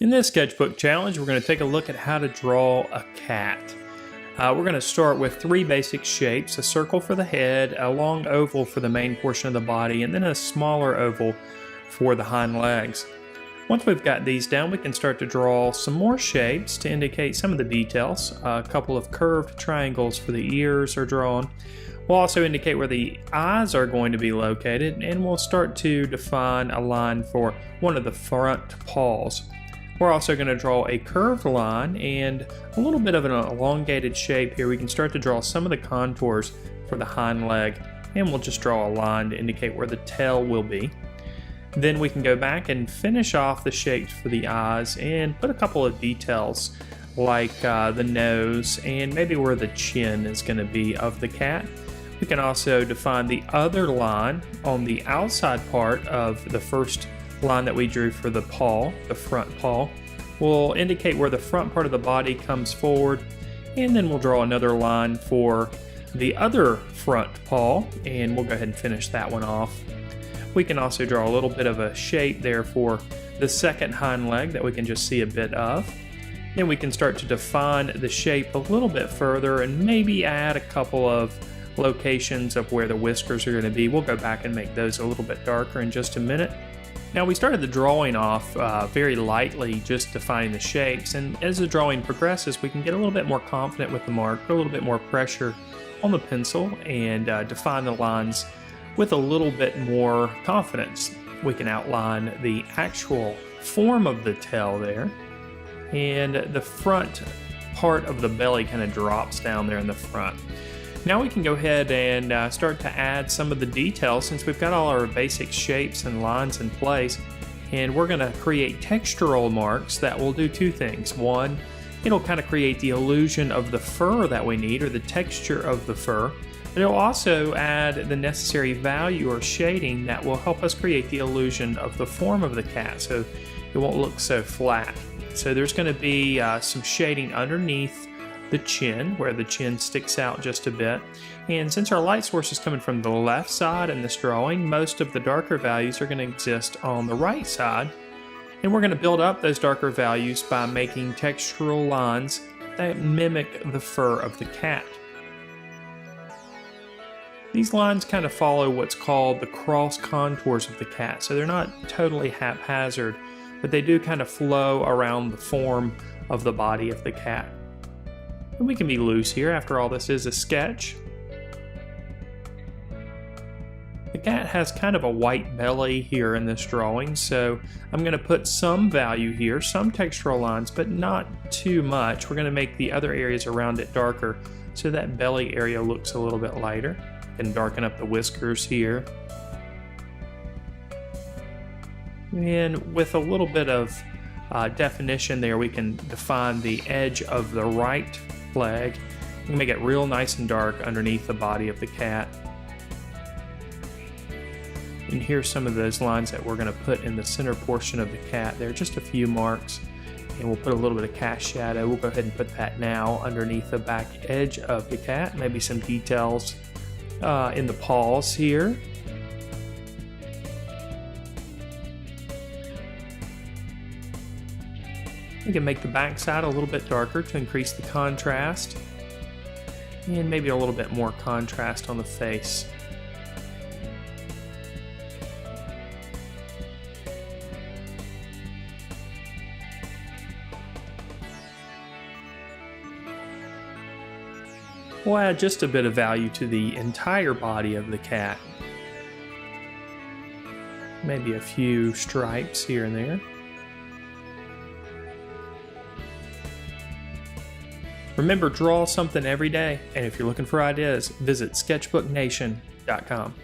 In this sketchbook challenge, we're going to take a look at how to draw a cat. We're going to start with three basic shapes: a circle for the head, a long oval for the main portion of the body, and then a smaller oval for the hind legs. Once we've got these down, we can start to draw some more shapes to indicate some of the details. A couple of curved triangles for the ears are drawn. We'll also indicate where the eyes are going to be located, and we'll start to define a line for one of the front paws. We're also going to draw a curved line and a little bit of an elongated shape here. We can start to draw some of the contours for the hind leg, and we'll just draw a line to indicate where the tail will be. Then we can go back and finish off the shapes for the eyes and put a couple of details like the nose and maybe where the chin is going to be of the cat. We can also define the other line on the outside part of the first line that we drew for the paw, the front paw. We'll indicate where the front part of the body comes forward, and then we'll draw another line for the other front paw, and we'll go ahead and finish that one off. We can also draw a little bit of a shape there for the second hind leg that we can just see a bit of. Then we can start to define the shape a little bit further and maybe add a couple of locations of where the whiskers are going to be. We'll go back and make those a little bit darker in just a minute. Now, we started the drawing off very lightly, just defining the shapes, and as the drawing progresses, we can get a little bit more confident with the mark, put a little bit more pressure on the pencil, and define the lines with a little bit more confidence. We can outline the actual form of the tail there, and the front part of the belly kind of drops down there in the front. Now we can go ahead and start to add some of the details since we've got all our basic shapes and lines in place, and we're going to create textural marks that will do two things. One, it'll kind of create the illusion of the fur that we need, or the texture of the fur, but it'll also add the necessary value or shading that will help us create the illusion of the form of the cat, so it won't look so flat. So there's going to be some shading underneath the chin, where the chin sticks out just a bit. And since our light source is coming from the left side in this drawing, most of the darker values are going to exist on the right side. And we're going to build up those darker values by making textural lines that mimic the fur of the cat. These lines kind of follow what's called the cross contours of the cat, so they're not totally haphazard, but they do kind of flow around the form of the body of the cat. And we can be loose here. After all, this is a sketch. The cat has kind of a white belly here in this drawing, so I'm going to put some value here, some textural lines, but not too much. We're going to make the other areas around it darker so that belly area looks a little bit lighter, and darken up the whiskers here. And with a little bit of definition there, we can define the edge of the right leg. We can make it real nice and dark underneath the body of the cat. And here's some of those lines that we're going to put in the center portion of the cat. There are just a few marks, and we'll put a little bit of cast shadow. We'll go ahead and put that now underneath the back edge of the cat. Maybe some details in the paws here. We can make the back side a little bit darker to increase the contrast, and maybe a little bit more contrast on the face. We'll add just a bit of value to the entire body of the cat. Maybe a few stripes here and there. Remember, draw something every day, and if you're looking for ideas, visit sketchbooknation.com.